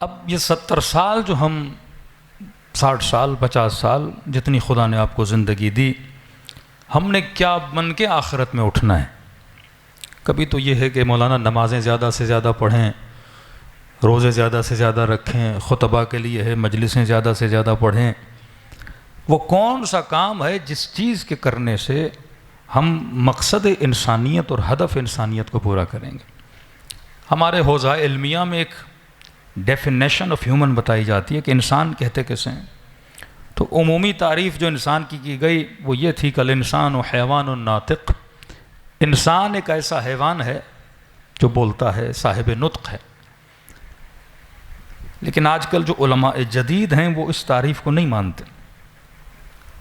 اب یہ 70 سال جو ہم 60 سال 50 سال جتنی خدا نے آپ کو زندگی دی، ہم نے کیا بن کے آخرت میں اٹھنا ہے؟ کبھی تو یہ ہے کہ مولانا نمازیں زیادہ سے زیادہ پڑھیں، روزے زیادہ سے زیادہ رکھیں، خطبہ کے لیے ہے مجلسیں زیادہ سے زیادہ پڑھیں۔ وہ کون سا کام ہے جس چیز کے کرنے سے ہم مقصد انسانیت اور ہدف انسانیت کو پورا کریں گے؟ ہمارے حوزہ علمیہ میں ایک ڈیفینیشن آف ہیومن بتائی جاتی ہے کہ انسان کہتے کسے ہیں؟ تو عمومی تعریف جو انسان کی گئی وہ یہ تھی کہ الانسان و حیوان ناطق، انسان ایک ایسا حیوان ہے جو بولتا ہے، صاحب نطق ہے۔ لیکن آج کل جو علماء جدید ہیں وہ اس تعریف کو نہیں مانتے،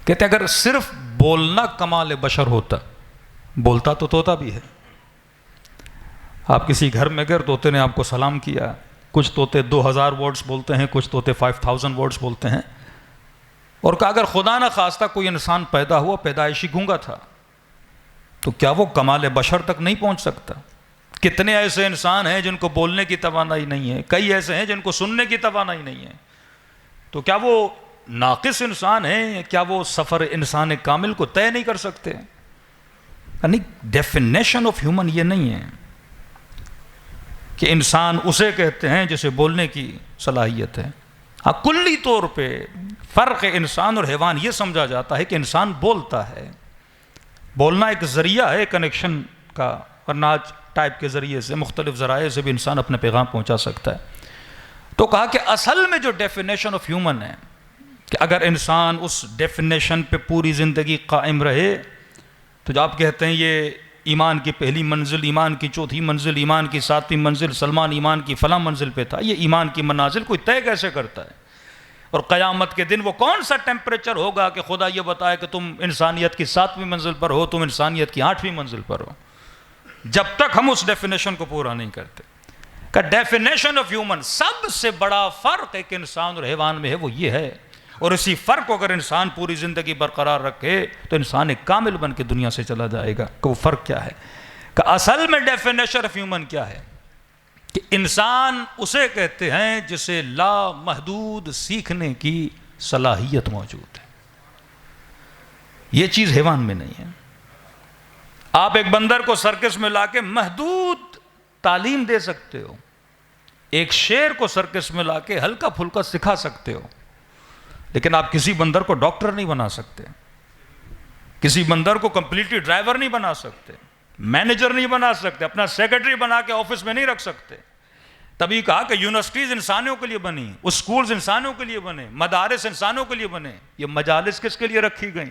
کہتے ہیں اگر صرف بولنا کمال بشر ہوتا، بولتا تو طوطا بھی ہے۔ آپ کسی گھر میں گئے، طوطے نے آپ کو سلام کیا، کچھ طوطے 2000 ورڈز بولتے ہیں، کچھ طوطے 5000 ورڈز بولتے ہیں، اور کہا اگر خدا نہ خواستہ کوئی انسان پیدا ہوا پیدائشی گونگا تھا تو کیا وہ کمال بشر تک نہیں پہنچ سکتا؟ کتنے ایسے انسان ہیں جن کو بولنے کی توانائی نہیں ہے، کئی ایسے ہیں جن کو سننے کی توانائی نہیں ہے، تو کیا وہ ناقص انسان ہیں؟ کیا وہ سفر انسان کامل کو طے نہیں کر سکتے؟ یعنی ڈیفینیشن آف ہیومن یہ نہیں ہے کہ انسان اسے کہتے ہیں جسے بولنے کی صلاحیت ہے۔ ہاں، کلی طور پہ فرق انسان اور حیوان یہ سمجھا جاتا ہے کہ انسان بولتا ہے، بولنا ایک ذریعہ ہے کنیکشن کا، ورنہ آج ٹائپ کے ذریعے سے مختلف ذرائع سے بھی انسان اپنے پیغام پہنچا سکتا ہے۔ تو کہا کہ اصل میں جو ڈیفینیشن آف ہیومن ہے کہ اگر انسان اس ڈیفینیشن پہ پوری زندگی قائم رہے تو جو آپ کہتے ہیں یہ ایمان کی پہلی منزل، ایمان کی چوتھی منزل، ایمان کی 7ویں منزل، سلمان ایمان کی فلاں منزل پہ تھا، یہ ایمان کی منازل کوئی طے کیسے کرتا ہے؟ اور قیامت کے دن وہ کون سا ٹیمپریچر ہوگا کہ خدا یہ بتائے کہ تم انسانیت کی 7ویں منزل پر ہو، تم انسانیت کی 8ویں منزل پر ہو، جب تک ہم اس ڈیفینیشن کو پورا نہیں کرتے۔ کہ ڈیفینیشن آف ہیومن، سب سے بڑا فرق ایک انسان اور حیوان میں ہے وہ یہ ہے، اور اسی فرق کو اگر انسان پوری زندگی برقرار رکھے تو انسان ایک کامل بن کے دنیا سے چلا جائے گا۔ کہ وہ فرق کیا ہے؟ کہ اصل میں ڈیفینیشن آف ہیومن کیا ہے؟ کہ انسان اسے کہتے ہیں جسے لا محدود سیکھنے کی صلاحیت موجود ہے۔ یہ چیز حیوان میں نہیں ہے۔ آپ ایک بندر کو سرکس میں لا کے محدود تعلیم دے سکتے ہو، ایک شیر کو سرکس میں لا کے ہلکا پھلکا سکھا سکتے ہو، لیکن آپ کسی بندر کو ڈاکٹر نہیں بنا سکتے، کسی بندر کو کمپلیٹلی ڈرائیور نہیں بنا سکتے، مینیجر نہیں بنا سکتے، اپنا سیکرٹری بنا کے آفس میں نہیں رکھ سکتے۔ تبھی کہا کہ یونیورسٹیز انسانوں کے لیے بنی، اسکولز انسانوں کے لیے بنے، مدارس انسانوں کے لیے بنے۔ یہ مجالس کس کے لیے رکھی گئیں؟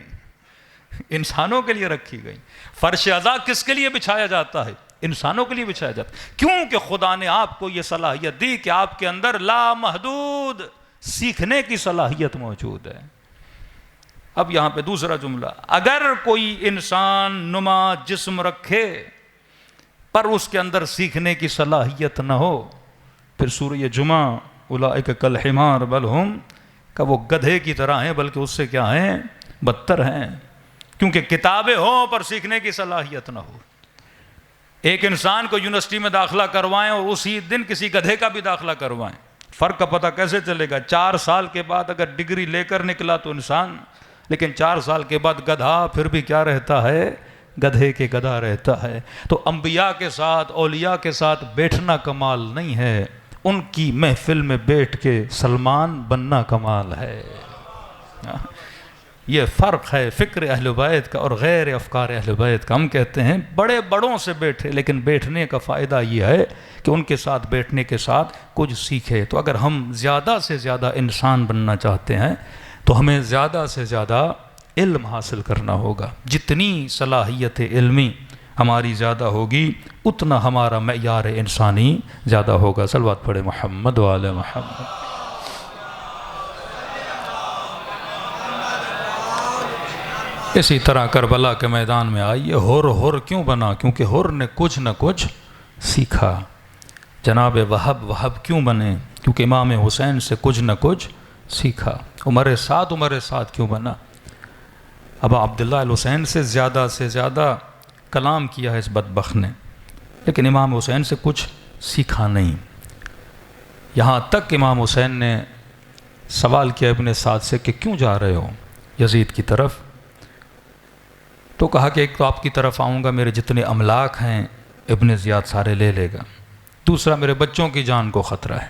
انسانوں کے لیے رکھی گئی۔ فرش عزا کس کے لیے بچھایا جاتا ہے؟ انسانوں کے لیے بچھایا جاتا ہے۔ کیونکہ خدا نے آپ کو یہ صلاحیت دی کہ آپ کے اندر لامحدود سیکھنے کی صلاحیت موجود ہے۔ اب یہاں پہ دوسرا جملہ، اگر کوئی انسان نما جسم رکھے پر اس کے اندر سیکھنے کی صلاحیت نہ ہو، پھر سورہ جمعہ اولئک کالحمار بل ہم، کہ وہ گدھے کی طرح ہیں بلکہ اس سے کیا ہیں؟ بدتر ہیں۔ کیونکہ کتابیں ہوں پر سیکھنے کی صلاحیت نہ ہو۔ ایک انسان کو یونیورسٹی میں داخلہ کروائیں اور اسی دن کسی گدھے کا بھی داخلہ کروائیں، فرق کا پتہ کیسے چلے گا؟ 4 سال کے بعد اگر ڈگری لے کر نکلا تو انسان، لیکن 4 سال کے بعد گدھا پھر بھی کیا رہتا ہے؟ گدھے کے گدھا رہتا ہے۔ تو انبیاء کے ساتھ، اولیاء کے ساتھ بیٹھنا کمال نہیں ہے، ان کی محفل میں بیٹھ کے سلمان بننا کمال ہے۔ یہ فرق ہے فکر اہل بیت کا اور غیر افکار اہل بیت کا۔ ہم کہتے ہیں بڑے بڑوں سے بیٹھے، لیکن بیٹھنے کا فائدہ یہ ہے کہ ان کے ساتھ بیٹھنے کے ساتھ کچھ سیکھے۔ تو اگر ہم زیادہ سے زیادہ انسان بننا چاہتے ہیں تو ہمیں زیادہ سے زیادہ علم حاصل کرنا ہوگا۔ جتنی صلاحیت علمی ہماری زیادہ ہوگی اتنا ہمارا معیار انسانی زیادہ ہوگا۔ صلوات پڑھے محمد و آل محمد۔ اسی طرح کربلا کے میدان میں آئیے، ہر کیوں بنا؟ کیونکہ ہر نے کچھ نہ کچھ سیکھا۔ جناب وہب کیوں بنے؟ کیونکہ امام حسین سے کچھ نہ کچھ سیکھا۔ عمر سعد کیوں بنا؟ اب عبداللہ الحسین سے زیادہ کلام کیا ہے اس بدبخت نے، لیکن امام حسین سے کچھ سیکھا نہیں۔ یہاں تک امام حسین نے سوال کیا ابن سعد سے کہ کیوں جا رہے ہو یزید کی طرف؟ تو کہا کہ ایک تو آپ کی طرف آؤں گا، میرے جتنے املاک ہیں ابن زیاد سارے لے لے گا، دوسرا میرے بچوں کی جان کو خطرہ ہے۔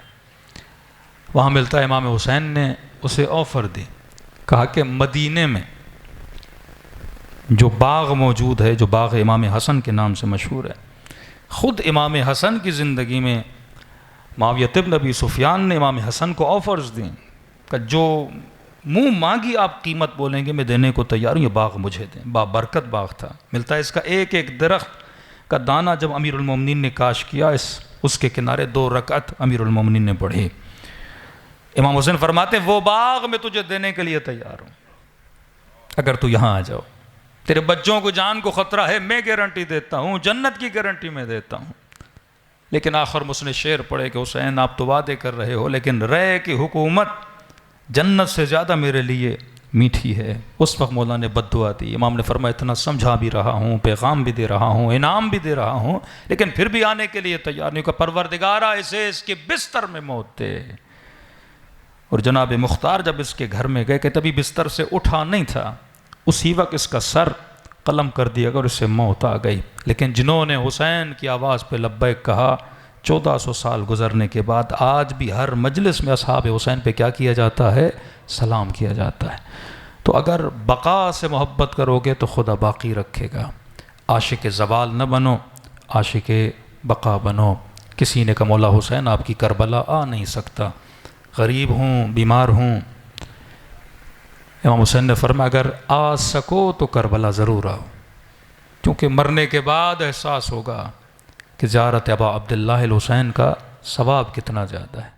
وہاں ملتا ہے امام حسین نے اسے آفر دی، کہا کہ مدینے میں جو باغ موجود ہے، جو باغ امام حسن کے نام سے مشہور ہے، خود امام حسن کی زندگی میں معاویہ بن ابی سفیان نے امام حسن کو آفرز دیں کہ جو منہ مانگی آپ قیمت بولیں گے میں دینے کو تیار ہوں، یہ باغ مجھے دیں۔ برکت باغ تھا، ملتا ہے اس کا ایک ایک درخت کا دانہ جب امیر المومنین نے کاش کیا، اس کے کنارے 2 رکعت امیر المومنین نے پڑھی۔ امام حسین فرماتے ہیں وہ باغ میں تجھے دینے کے لیے تیار ہوں اگر تو یہاں آ جاؤ، تیرے بچوں کو جان کو خطرہ ہے، میں گارنٹی دیتا ہوں، جنت کی گارنٹی میں دیتا ہوں۔ لیکن آخر میں اس نے شعر پڑھے کہ حسین آپ تو وعدے کر رہے ہو لیکن رے کی حکومت جنت سے زیادہ میرے لیے میٹھی ہے۔ اس وقت مولا نے بد دعا دی۔ امام نے فرمایا اتنا سمجھا بھی رہا ہوں، پیغام بھی دے رہا ہوں، انعام بھی دے رہا ہوں، لیکن پھر بھی آنے کے لیے تیار نہیں، کہ پروردگارا اسے اس کے بستر میں موت دے۔ اور جناب مختار جب اس کے گھر میں گئے کہ تبھی بستر سے اٹھا نہیں تھا، اسی وقت اس کا سر قلم کر دیا اور اس سے موت آ گئی۔ لیکن جنہوں نے حسین کی آواز پہ لبیک کہا، 1400 سال گزرنے کے بعد آج بھی ہر مجلس میں اصحاب حسین پہ کیا کیا جاتا ہے؟ سلام کیا جاتا ہے۔ تو اگر بقا سے محبت کرو گے تو خدا باقی رکھے گا۔ عاشق زوال نہ بنو، عاشق بقا بنو۔ کسی نے کہا مولا حسین آپ کی کربلا آ نہیں سکتا، غریب ہوں، بیمار ہوں۔ امام حسین نے فرمایا اگر آ سکو تو کربلا ضرور آؤ، کیونکہ مرنے کے بعد احساس ہوگا کہ زیارت ابا عبداللہ الحسین کا ثواب کتنا زیادہ ہے۔